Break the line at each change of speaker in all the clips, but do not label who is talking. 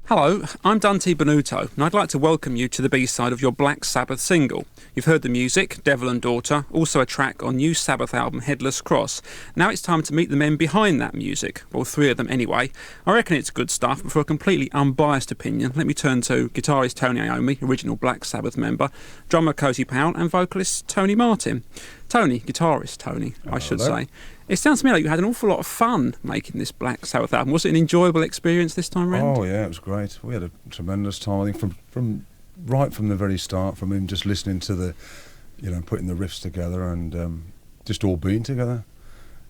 Hello, I'm Dante Benuto, and I'd like to welcome you to the B-side of your Black Sabbath single. You've heard the music, Devil and Daughter, also a track on new Sabbath album Headless Cross. Now it's time to meet the men behind that music. Well, three of them anyway. I reckon it's good stuff, but for a completely unbiased opinion, let me turn to guitarist Tony Iommi, original Black Sabbath member, drummer Cozy Powell, and vocalist Tony Martin. Tony, guitarist Tony, I should say. It sounds to me like you had an awful lot of fun making this Black Sabbath album. Was it an enjoyable experience this time round?
Oh yeah, it was great. We had a tremendous time. I think from right from the very start, from him just listening to the, putting the riffs together and just all being together,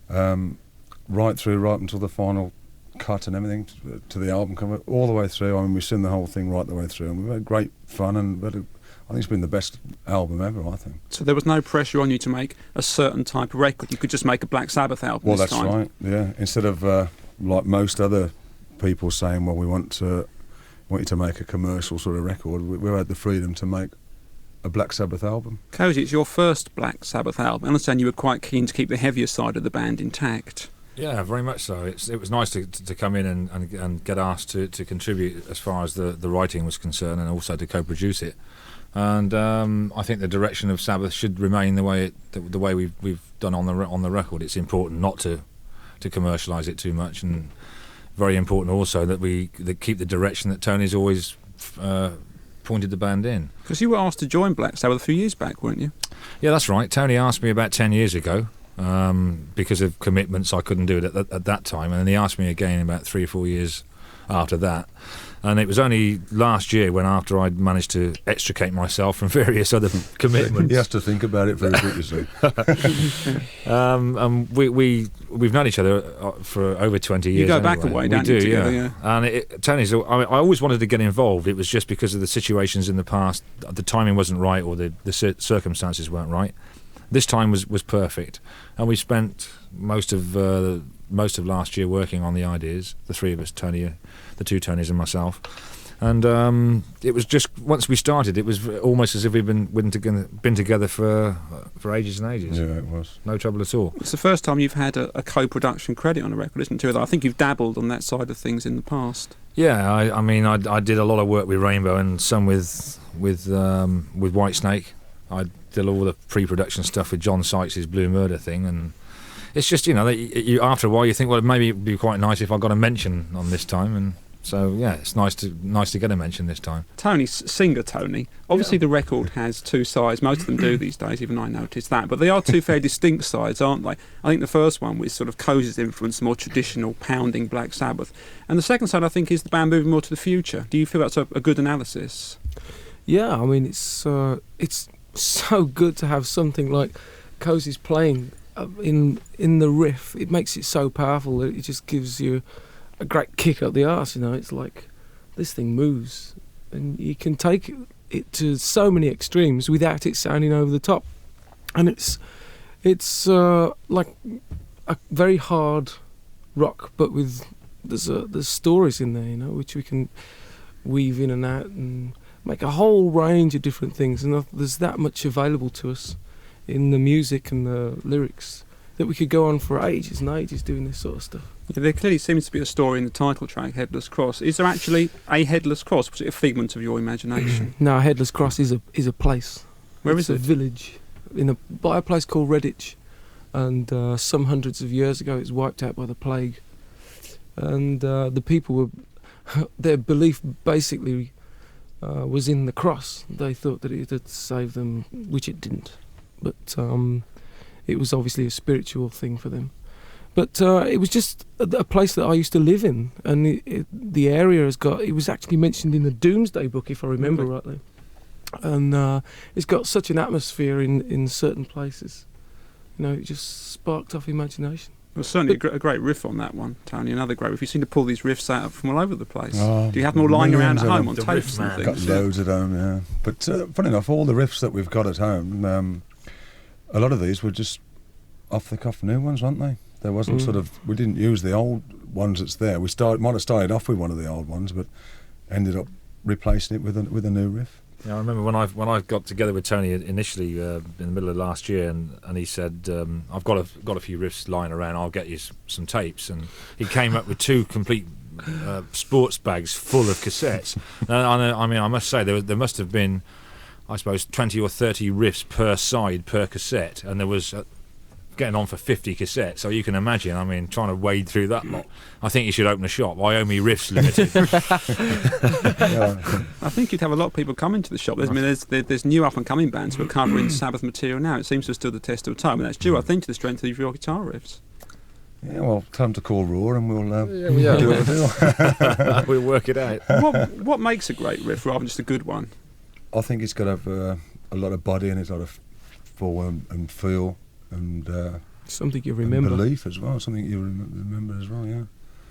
right until the final cut and everything to the album cover, all the way through. I mean, we've seen the whole thing right the way through, and we've had great fun and I think it's been the best album ever, I think.
So there was no pressure on you to make a certain type of record. You could just make a Black Sabbath album
Well,
this
that's
time.
right, yeah. Instead of, like most other people saying, well, we want you to make a commercial sort of record, we had the freedom to make a Black Sabbath album.
Cozy, it's your first Black Sabbath album. I understand you were quite keen to keep the heavier side of the band intact.
Yeah, very much so. It was nice to come in and get asked to contribute as far as the writing was concerned, and also to co-produce it. And I think the direction of Sabbath should remain the way we've done on the record. It's important not to commercialise it too much, and very important also that we keep the direction that Tony's always pointed the band in.
Because you were asked to join Black Sabbath a few years back, weren't you?
Yeah, that's right. Tony asked me about 10 years ago. Because of commitments, I couldn't do it at that time, and then he asked me again about 3 or 4 years after that. And it was only last year when, after I'd managed to extricate myself from various other commitments.
He has to think about it for a bit, you see.
And we've known each other for over 20 years.
You go
anyway.
back a way,
we
don't
do,
you? Together,
yeah. And Tony's. I always wanted to get involved. It was just because of the situations in the past. The timing wasn't right, or the circumstances weren't right. This time was perfect, and we spent most of last year working on the ideas. The three of us, Tony, the two Tonys, and myself. And it was just, once we started, it was almost as if we'd been together for ages and ages.
Yeah, it was.
No trouble at all.
It's the first time you've had a co-production credit on a record, isn't it? I think you've dabbled on that side of things in the past.
Yeah, I mean, I did a lot of work with Rainbow and some with Whitesnake. I did all the pre-production stuff with John Sykes' Blue Murder thing, and it's just, you after a while you think, well, maybe it'd be quite nice if I got a mention on this time, and so yeah, it's nice to get a mention this time.
Tony, singer Tony. Obviously, the record has two sides. Most of them do these days. Even I noticed that, but they are two very distinct sides, aren't they? I think the first one was sort of Cozy's influence, more traditional pounding Black Sabbath, and the second side, I think, is the band moving more to the future. Do you feel that's a good analysis?
Yeah, I mean, it's so good to have something like Cozy's playing in the riff. It makes it so powerful that it just gives you a great kick up the arse. It's like this thing moves, and you can take it to so many extremes without it sounding over the top. And it's like a very hard rock, but with there's stories in there, which we can weave in and out and make a whole range of different things, and there's that much available to us in the music and the lyrics that we could go on for ages and ages doing this sort of stuff.
Yeah, there clearly seems to be a story in the title track, Headless Cross. Is there actually a Headless Cross? Was it a figment of your imagination?
No, Headless Cross is a place.
Where
it's
is it?
A village by a place called Redditch, and some hundreds of years ago it was wiped out by the plague, and the people were their belief basically was in the cross. They thought that it had saved them, which it didn't. But it was obviously a spiritual thing for them. But it was just a place that I used to live in, and the area it was actually mentioned in the Doomsday Book, if I remember rightly. And it's got such an atmosphere in certain places. It just sparked off imagination.
Well, certainly a great riff on that one, Tony. Another great riff. You seem to pull these riffs out from all over the place. Do you have them all lying around at home on tapes and things?
Got loads at home, yeah. But funny enough, all the riffs that we've got at home, a lot of these were just off-the-cuff new ones, weren't they? There wasn't we didn't use the old ones that's there. We might have started off with one of the old ones, but ended up replacing it with a new riff.
Yeah, I remember when I got together with Tony initially in the middle of last year, and he said, "I've got a few riffs lying around. I'll get you some tapes." And he came up with two complete sports bags full of cassettes. I mean, I must say there must have been, I suppose, 20 or 30 riffs per side per cassette, and there was getting on for 50 cassettes. So you can imagine, I mean, trying to wade through that lot. I think you should open a shop, Wyoming Riffs Limited.
I think you'd have a lot of people coming to the shop. There's new up and coming bands who are covering Sabbath material now. It seems to have stood the test of time, and that's due, I think, to the strength of your guitar riffs.
Yeah, well, tell them to call Roar and we'll
do it. We'll work it out.
What makes a great riff rather than just a good one?
I think it's got to have a lot of body in it, a lot of form and feel, and
something you remember.
And belief as well, something you remember as well, yeah.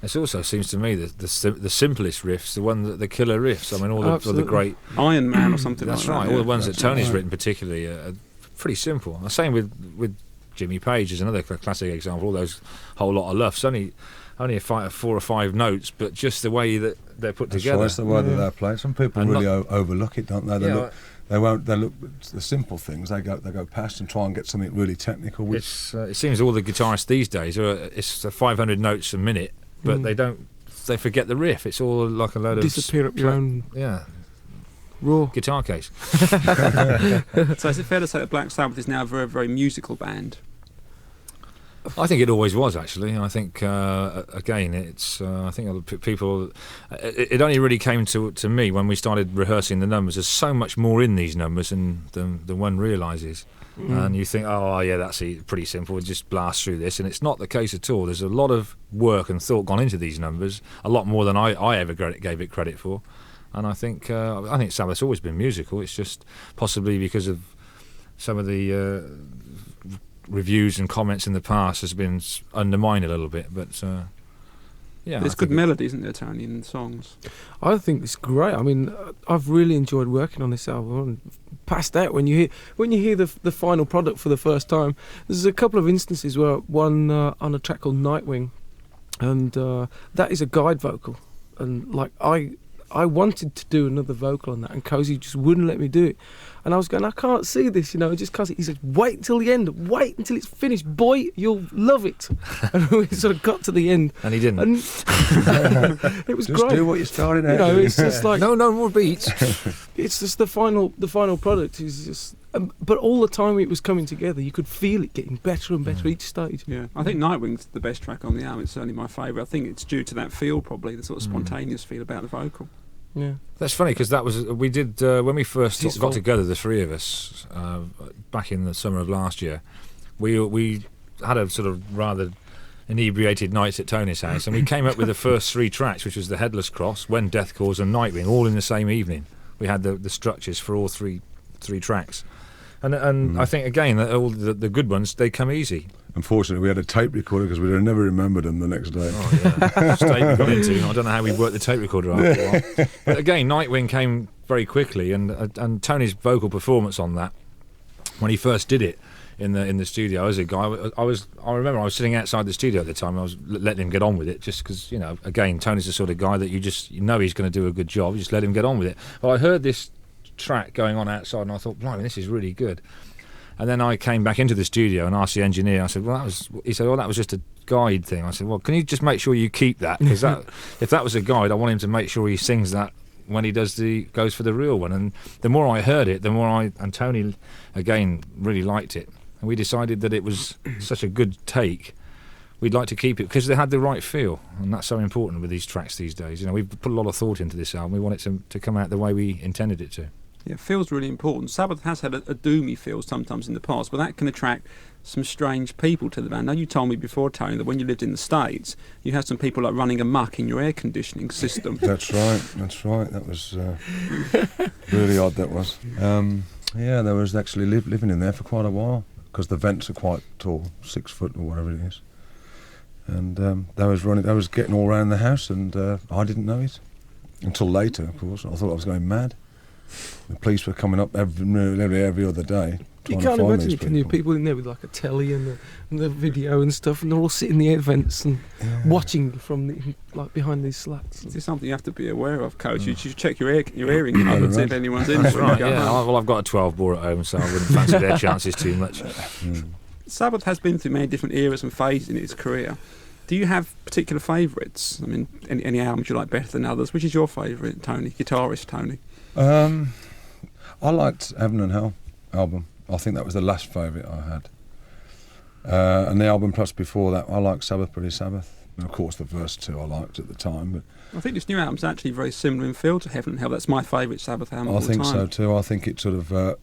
It also seems to me that the simplest riffs, the killer riffs. I mean, all the great
Iron Man or something.
That's
like
right.
that.
All the ones that Tony's written, particularly, are pretty simple. The same with Jimmy Page is another classic example. All those whole lot of luffs, only a 4 or 5 notes, but just the way that they're put together.
That's the way that they're played. Some people
And
really overlook it, don't they? They look the simple things. They go past and try and get something really technical.
It seems all the guitarists these days it's 500 notes a minute, but they forget the riff. It's all like a load
disappear up your own raw
guitar case.
So is it fair to say that Black Sabbath is now a very, very musical band?
I think it always was, actually. I think again, it's I think people. It only really came to me when we started rehearsing the numbers. There's so much more in these numbers than one realises, and you think, oh yeah, that's pretty simple. We'll just blast through this, and it's not the case at all. There's a lot of work and thought gone into these numbers, a lot more than I ever gave it credit for. And I think Sabbath's always been musical. It's just possibly because of some of the reviews and comments in the past has been undermined a little bit, but
there's good melody, isn't there, Tony, in the songs?
I think it's great. I mean, I've really enjoyed working on this album. And past out when you hear the final product for the first time, there's a couple of instances where one on a track called Nightwing, and that is a guide vocal, and like I wanted to do another vocal on that, and Cozy just wouldn't let me do it. And I was going, I can't see this, just because he said, wait until the end, wait until it's finished, boy, you'll love it. And we sort of got to the end.
And he didn't.
And it was
just
great.
Do what you're starting out.
It's just like...
No more beats.
It's just the final product is just... but all the time it was coming together, you could feel it getting better and better each stage.
Yeah, I think Nightwing's the best track on the album. It's certainly my favourite. I think it's due to that feel, probably, the sort of spontaneous feel about the vocal.
Yeah,
that's funny because we did when we first got together, the three of us, back in the summer of last year. We had a sort of rather inebriated nights at Tony's house, and we came up with the first 3 tracks, which was the Headless Cross, When Death Calls, and Nightwing, all in the same evening. We had the structures for all three tracks, and I think again that all the good ones, they come easy.
Unfortunately, we had a tape recorder because we'd have never remembered them the next day.
Oh, yeah. State we got into. I don't know how we worked the tape recorder after a while. But again, Nightwing came very quickly, and Tony's vocal performance on that, when he first did it in the studio as a guy, I remember I was sitting outside the studio at the time. I was letting him get on with it, just because again, Tony's the sort of guy that he's going to do a good job. You just let him get on with it. Well, I heard this track going on outside, and I thought, blimey, this is really good. And then I came back into the studio and asked the engineer. I said, he said, that was just a guide thing. I said, well, can you just make sure you keep that? Because if that was a guide, I want him to make sure he sings that when he goes for the real one. And the more I heard it, the more and Tony, again, really liked it. And we decided that it was such a good take, we'd like to keep it because they had the right feel. And that's so important with these tracks these days. We've put a lot of thought into this album. We want it to come out the way we intended it to.
Yeah, feel's really important. Sabbath has had a doomy feel sometimes in the past, but that can attract some strange people to the band. Now, you told me before, Tony, that when you lived in the States, you had some people like running amok in your air conditioning system.
That's right. That was really odd, that was. There was actually living in there for quite a while, because the vents are quite tall, 6 foot or whatever it is. And they was getting all around the house, and I didn't know it. Until later, of course. I thought I was going mad. The police were coming up every other day.
You can't imagine, can you? People in there with like a telly and the video and stuff, and they're all sitting in the air vents and watching from behind these slats.
This is something you have to be aware of, Coach. You should check your earring cupboards if anyone's in.
Right, well, I've got a 12 bore at home, so I wouldn't fancy their chances too much.
Sabbath has been through many different eras and phases in its career. Do you have particular favourites? I mean, any albums you like better than others? Which is your favourite, Tony? Guitarist Tony?
I liked Heaven and Hell album. I think that was the last favourite I had. And the album plus before that, I liked Sabbath Bloody Sabbath. And of course, the first two I liked at the time. But
I think this new album's actually very similar in feel to Heaven and Hell. That's my favourite Sabbath album of all time.
I think so too. I think it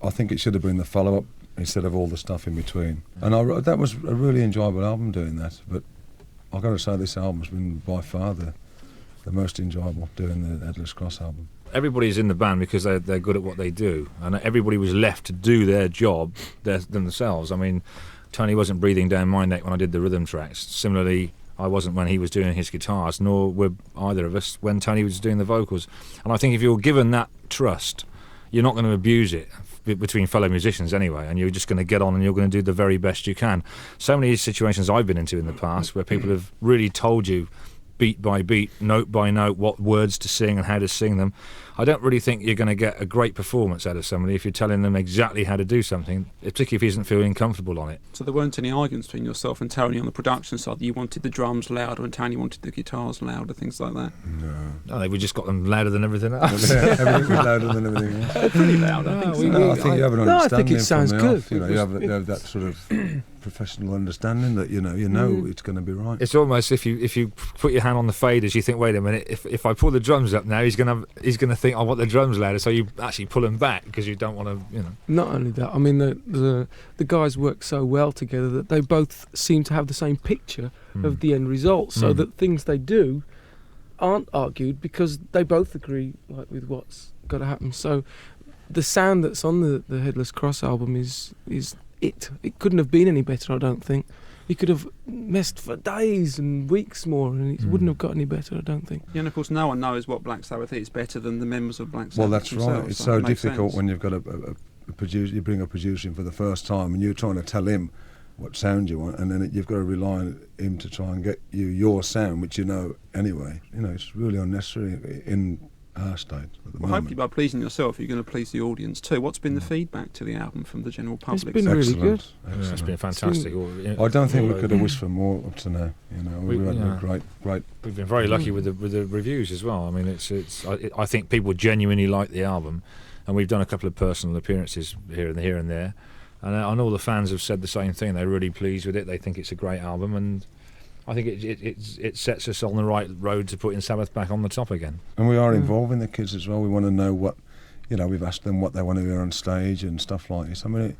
I think it should have been the follow-up instead of all the stuff in between. And that was a really enjoyable album doing that. But I've got to say, this album's been by far the most enjoyable doing the Headless Cross album.
Everybody's in the band because they're good at what they do, and everybody was left to do their job themselves. I mean, Tony wasn't breathing down my neck when I did the rhythm tracks. Similarly, I wasn't when he was doing his guitars, nor were either of us when Tony was doing the vocals. And I think if you're given that trust, you're not going to abuse it between fellow musicians anyway, and you're just going to get on and you're going to do the very best you can. So many situations I've been into in the past where people have really told you beat by beat, note by note, what words to sing and how to sing them. I don't really think you're going to get a great performance out of somebody if you're telling them exactly how to do something, particularly if he isn't feeling comfortable on it.
So there weren't any arguments between yourself and Tony on the production side? You wanted the drums louder and Tony wanted the guitars louder, things like that?
No, we just got them louder than everything else.
Everything was louder than everything else.
They're pretty loud, I think.
I think you have an understanding.
I think it sounds
from
good.
Off, you have that sort of professional understanding that you know it's going to be right.
It's almost if you put your hand on the faders, you think, wait a minute, if I pull the drums up now, he's going to think I want the drums louder, so you actually pull them back because you don't want to,
Not only that, I mean the guys work so well together that they both seem to have the same picture of the end result, so that things they do aren't argued because they both agree with what's got to happen. So the sound that's on the Headless Cross album is it couldn't have been any better, I don't think. He could have messed for days and weeks more and it wouldn't have got any better, I don't think.
Yeah, and of course no one knows what Black Sabbath is better than the members of Black Sabbath.
Well, that's
themselves,
right. It's
so
so
it makes
difficult
sense.
when you've got a producer, you bring a producer in for the first time and you're trying to tell him what sound you want, and then you've got to rely on him to try and get you your sound, which you know anyway. It's really unnecessary in our state at the moment.
Hopefully by pleasing yourself you're going to please the audience too. What's been the feedback to the album from the general public?
It's been really good.
Yeah, it's been fantastic.
I don't think we could have wished for more up to now. We've had a great.
We've been very lucky with the reviews as well. I mean, I think people genuinely like the album, and we've done a couple of personal appearances here and there, and all the fans have said the same thing. They're really pleased with it. They think it's a great album, and I think it sets us on the right road to putting Sabbath back on the top again. And
we are involving the kids as well. We want to know what, we've asked them what they want to hear on stage and stuff like this. I mean,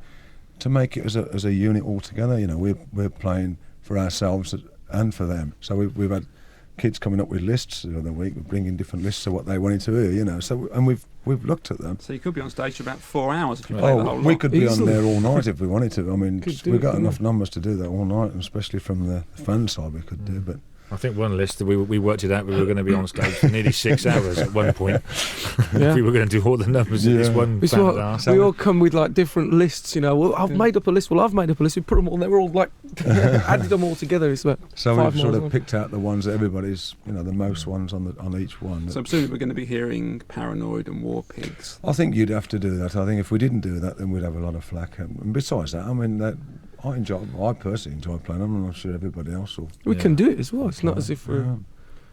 to make it as a unit all together, we're playing for ourselves and for them. So we've had kids coming up with lists the other week. We're bringing different lists of what they wanted to hear, So and we've looked at them.
So you could be on stage for about 4 hours if you play the whole lot.
We could be
Easily.
on there all night if we wanted to. I mean, we've got enough
yeah.
numbers to do that all night, and especially from the fan side we could do. But
I think one list that we worked it out. We were going to be on stage for nearly 6 hours at one point.
Yeah.
We were going to do all the numbers in this one.
It's
band
what,
dance.
we all come with different lists, Well, I've made up a list. Well, I've made up a list. We put them all. They were all added them all together. It's about
so
5
we've sort
miles
of
long.
picked out the ones that everybody's, the most ones on each one.
So presumably we're going to be hearing Paranoid and War Pigs.
I think you'd have to do that. I think if we didn't do that, then we'd have a lot of flack. And besides that, I mean, I personally enjoy playing them, and I'm sure everybody else will.
We can do it as well. It's not as if we're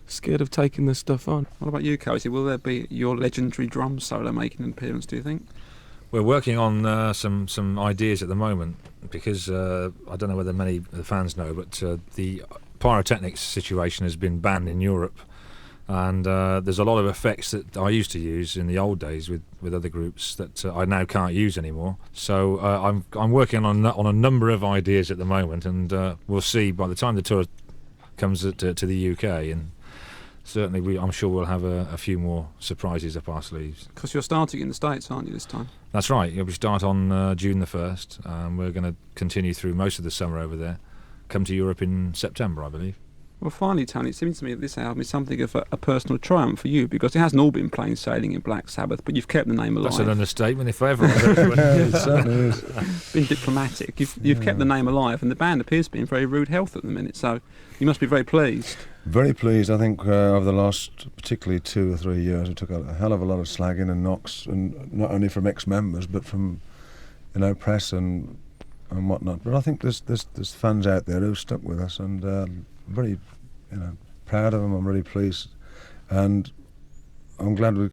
scared of taking the stuff on.
What about you, Cozy? Will there be your legendary drum solo making an appearance, do you think?
We're working on some ideas at the moment because I don't know whether many of the fans know, but the pyrotechnics situation has been banned in Europe, and there's a lot of effects that I used to use in the old days with other groups that I now can't use anymore. So I'm working on a number of ideas at the moment, and we'll see by the time the tour comes to the UK, and certainly I'm sure we'll have a few more surprises up our sleeves.
Because you're starting in the States, aren't you, this time?
That's right. We start on June the 1st, and we're going to continue through most of the summer over there. Come to Europe in September, I believe.
Well, finally, Tony, it seems to me that this album is something of a personal triumph for you, because it hasn't all been plain sailing in Black Sabbath, but you've kept the name alive.
That's an understatement, if ever.
It certainly is.
Been diplomatic. You've kept the name alive, and the band appears to be in very rude health at the minute, so you must be very pleased.
Very pleased. I think over the last, particularly 2 or 3 years, we took a hell of a lot of slagging and knocks, and not only from ex-members, but from press and whatnot. But I think there's fans out there who've stuck with us, and very proud of them. I'm really pleased, and I'm glad we